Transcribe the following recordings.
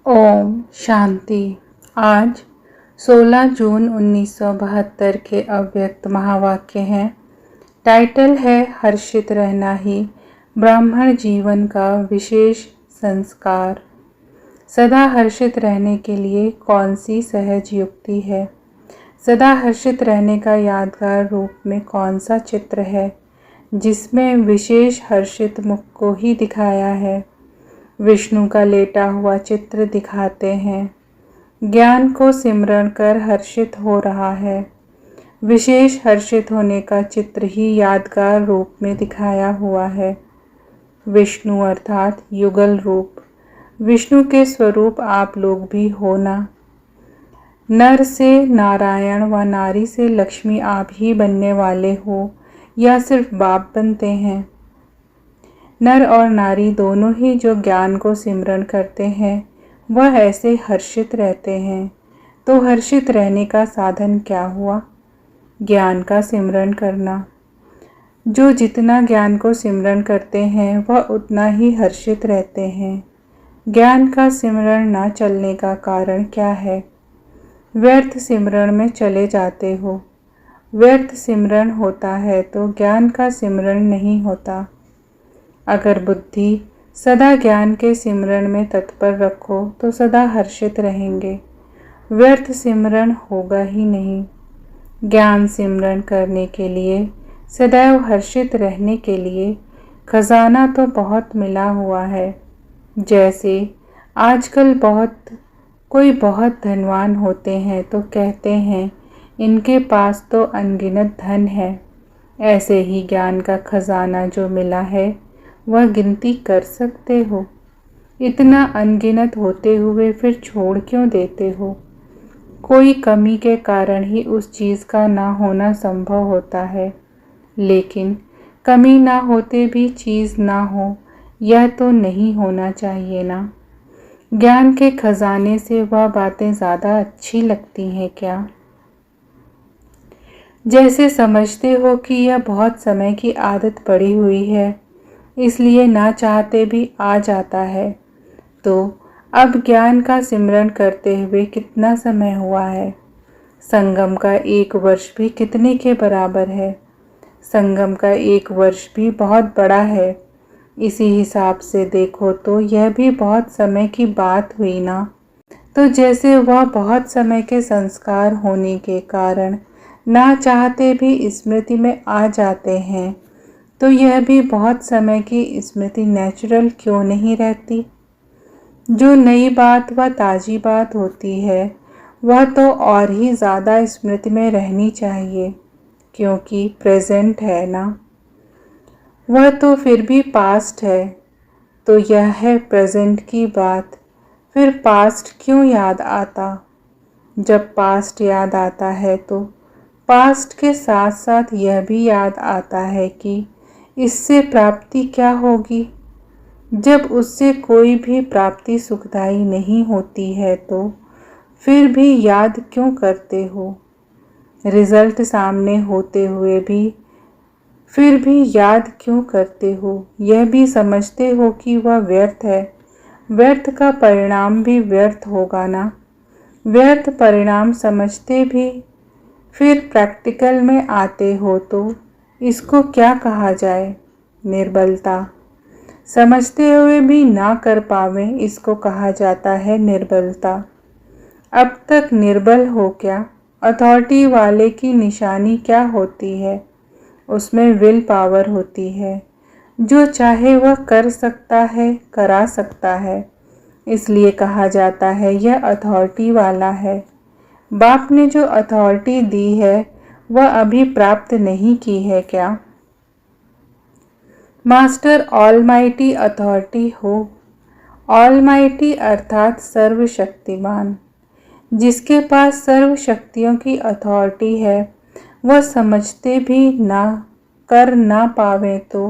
ओम शांति। आज 16 जून 1972 के अव्यक्त महावाक्य हैं। टाइटल है हर्षित रहना ही ब्राह्मण जीवन का विशेष संस्कार। सदा हर्षित रहने के लिए कौन सी सहज युक्ति है? सदा हर्षित रहने का यादगार रूप में कौन सा चित्र है जिसमें विशेष हर्षित मुख को ही दिखाया है? विष्णु का लेटा हुआ चित्र दिखाते हैं। ज्ञान को सिमरण कर हर्षित हो रहा है। विशेष हर्षित होने का चित्र ही यादगार रूप में दिखाया हुआ है। विष्णु अर्थात युगल रूप। विष्णु के स्वरूप आप लोग भी हो ना। नर से नारायण व नारी से लक्ष्मी आप ही बनने वाले हो या सिर्फ बाप बनते हैं? नर और नारी दोनों ही जो ज्ञान को सिमरण करते हैं वह ऐसे हर्षित रहते हैं। तो हर्षित रहने का साधन क्या हुआ? ज्ञान का सिमरण करना। जो जितना ज्ञान को सिमरण करते हैं वह उतना ही हर्षित रहते हैं। ज्ञान का सिमरण ना चलने का कारण क्या है? व्यर्थ सिमरण में चले जाते हो। व्यर्थ सिमरण होता है तो ज्ञान का सिमरण नहीं होता। अगर बुद्धि सदा ज्ञान के सिमरण में तत्पर रखो तो सदा हर्षित रहेंगे। व्यर्थ सिमरण होगा ही नहीं। ज्ञान सिमरण करने के लिए, सदैव हर्षित रहने के लिए खजाना तो बहुत मिला हुआ है। जैसे आजकल कोई बहुत धनवान होते हैं तो कहते हैं इनके पास तो अनगिनत धन है। ऐसे ही ज्ञान का खजाना जो मिला है वह गिनती कर सकते हो? इतना अनगिनत होते हुए फिर छोड़ क्यों देते हो? कोई कमी के कारण ही उस चीज़ का ना होना संभव होता है। लेकिन कमी ना होते भी चीज़ ना हो यह तो नहीं होना चाहिए ना। ज्ञान के खजाने से वह बातें ज़्यादा अच्छी लगती हैं क्या? जैसे समझते हो कि यह बहुत समय की आदत पड़ी हुई है इसलिए ना चाहते भी आ जाता है। तो अब ज्ञान का सिमरण करते हुए कितना समय हुआ है? संगम का 1 वर्ष भी कितने के बराबर है? संगम का 1 वर्ष भी बहुत बड़ा है। इसी हिसाब से देखो तो यह भी बहुत समय की बात हुई ना। तो जैसे वह बहुत समय के संस्कार होने के कारण ना चाहते भी स्मृति में आ जाते हैं तो यह भी बहुत समय की स्मृति नेचुरल क्यों नहीं रहती? जो नई बात व ताज़ी बात होती है वह तो और ही ज़्यादा स्मृति में रहनी चाहिए क्योंकि प्रेजेंट है ना। वह तो फिर भी पास्ट है। तो यह है प्रेजेंट की बात। फिर पास्ट क्यों याद आता? जब पास्ट याद आता है तो पास्ट के साथ साथ यह भी याद आता है कि इससे प्राप्ति क्या होगी। जब उससे कोई भी प्राप्ति सुखदायी नहीं होती है तो फिर भी याद क्यों करते हो? रिजल्ट सामने होते हुए भी फिर भी याद क्यों करते हो? यह भी समझते हो कि वह व्यर्थ है। व्यर्थ का परिणाम भी व्यर्थ होगा ना। व्यर्थ परिणाम समझते भी फिर प्रैक्टिकल में आते हो तो इसको क्या कहा जाए? निर्बलता। समझते हुए भी ना कर पावे इसको कहा जाता है निर्बलता। अब तक निर्बल हो क्या? अथॉरिटी वाले की निशानी क्या होती है? उसमें विल पावर होती है। जो चाहे वह कर सकता है, करा सकता है। इसलिए कहा जाता है यह अथॉरिटी वाला है। बाप ने जो अथॉरिटी दी है वह अभी प्राप्त नहीं की है क्या? मास्टर ऑलमाइटी अथॉरिटी हो। ऑलमाइटी अर्थात सर्वशक्तिमान। जिसके पास सर्व शक्तियों की अथॉरिटी है वह समझते भी ना कर ना पावे तो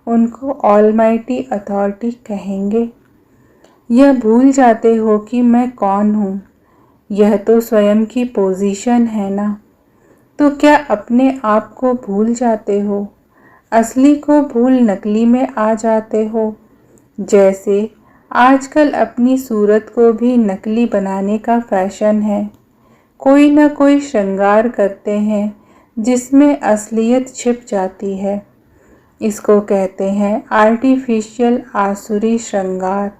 उनको ऑलमाइटी अथॉरिटी कहेंगे। यह भूल जाते हो कि मैं कौन हूँ। यह तो स्वयं की पोजीशन है ना। तो क्या अपने आप को भूल जाते हो? असली को भूल नकली में आ जाते हो। जैसे आजकल अपनी सूरत को भी नकली बनाने का फैशन है। कोई ना कोई श्रृंगार करते हैं जिसमें असलियत छिप जाती है। इसको कहते हैं आर्टिफिशियल आसुरी श्रृंगार।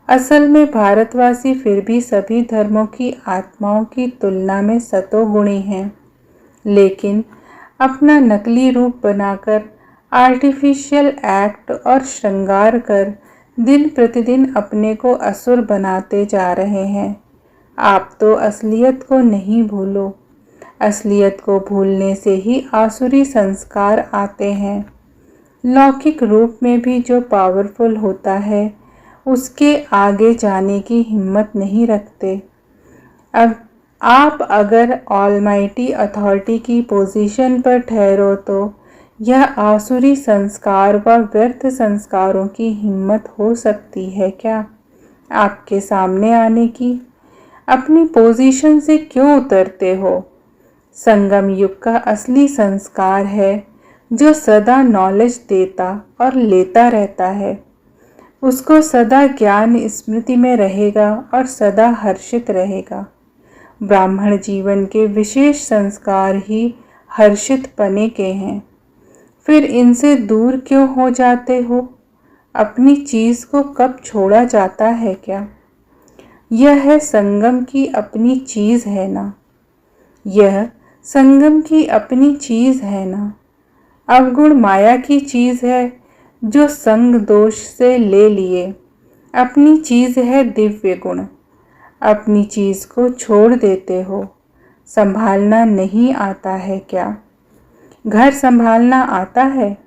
असल में भारतवासी फिर भी सभी धर्मों की आत्माओं की तुलना में सतोगुणी हैं, लेकिन अपना नकली रूप बनाकर आर्टिफिशियल एक्ट और श्रृंगार कर दिन प्रतिदिन अपने को असुर बनाते जा रहे हैं। आप तो असलियत को नहीं भूलो। असलियत को भूलने से ही आसुरी संस्कार आते हैं। लौकिक रूप में भी जो पावरफुल होता है उसके आगे जाने की हिम्मत नहीं रखते। अब आप अगर ऑलमाइटी अथॉरिटी की पोजीशन पर ठहरो तो यह आसुरी संस्कार व व्यर्थ संस्कारों की हिम्मत हो सकती है क्या आपके सामने आने की? अपनी पोजीशन से क्यों उतरते हो? संगम युग का असली संस्कार है जो सदा नॉलेज देता और लेता रहता है। उसको सदा ज्ञान स्मृति में रहेगा और सदा हर्षित रहेगा। ब्राह्मण जीवन के विशेष संस्कार ही हर्षित पने के हैं। फिर इनसे दूर क्यों हो जाते हो? अपनी चीज़ को कब छोड़ा जाता है क्या? यह है संगम की अपनी चीज़ है ना? यह संगम की अपनी चीज़ है ना? अवगुण माया की चीज़ है जो संग दोष से ले लिए। अपनी चीज़ है दिव्य गुण। अपनी चीज़ को छोड़ देते हो। संभालना नहीं आता है क्या? घर संभालना आता है?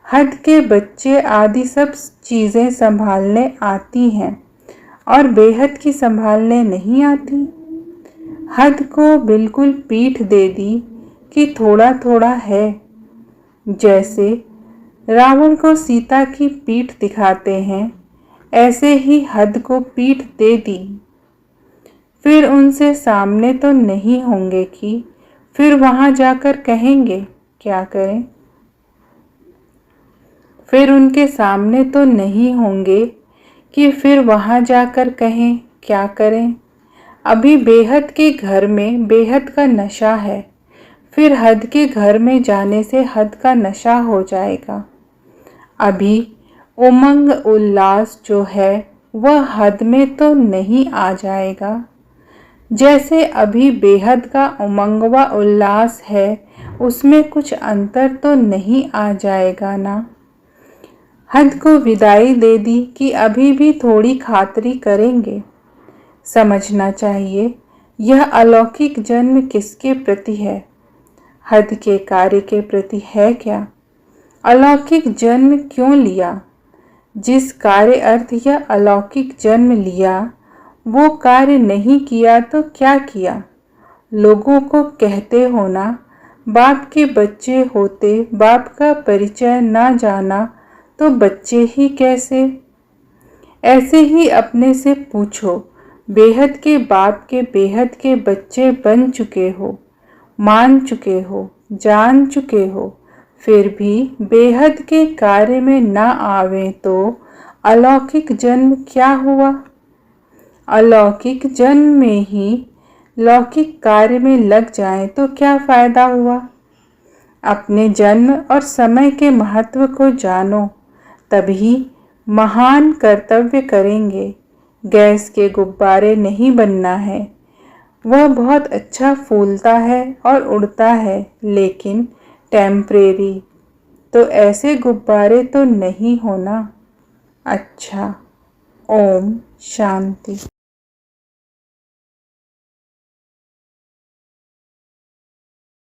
हद के बच्चे आदि सब चीज़ें संभालने आती हैं और बेहद की संभालने नहीं आती। हद को बिल्कुल पीठ दे दी कि थोड़ा थोड़ा है। जैसे रावण को सीता की पीठ दिखाते हैं, ऐसे ही हद को पीठ दे दी। फिर उनसे सामने तो नहीं होंगे कि फिर वहाँ जाकर कहेंगे क्या करें? फिर उनके सामने तो नहीं होंगे कि फिर वहाँ जाकर कहें क्या करें? अभी बेहद के घर में बेहद का नशा है, फिर हद के घर में जाने से हद का नशा हो जाएगा। अभी उमंग उल्लास जो है वह हद में तो नहीं आ जाएगा। जैसे अभी बेहद का उमंग व उल्लास है, उसमें कुछ अंतर तो नहीं आ जाएगा ना? हद को विदाई दे दी कि अभी भी थोड़ी खातरी करेंगे। समझना चाहिए यह अलौकिक जन्म किसके प्रति है? हद के कार्य के प्रति है क्या? अलौकिक जन्म क्यों लिया? जिस कार्य अर्थ यह अलौकिक जन्म लिया वो कार्य नहीं किया तो क्या किया? लोगों को कहते हो ना, बाप के बच्चे होते बाप का परिचय ना जाना तो बच्चे ही कैसे? ऐसे ही अपने से पूछो, बेहद के बाप के बेहद के बच्चे बन चुके हो, मान चुके हो, जान चुके हो, फिर भी बेहद के कार्य में ना आवे तो अलौकिक जन्म क्या हुआ? अलौकिक जन्म में ही लौकिक कार्य में लग जाए तो क्या फायदा हुआ? अपने जन्म और समय के महत्व को जानो, तभी महान कर्तव्य करेंगे। गैस के गुब्बारे नहीं बनना है। वह बहुत अच्छा फूलता है और उड़ता है, लेकिन टेम्परेरी। तो ऐसे गुब्बारे तो नहीं होना। अच्छा, ओम शांति।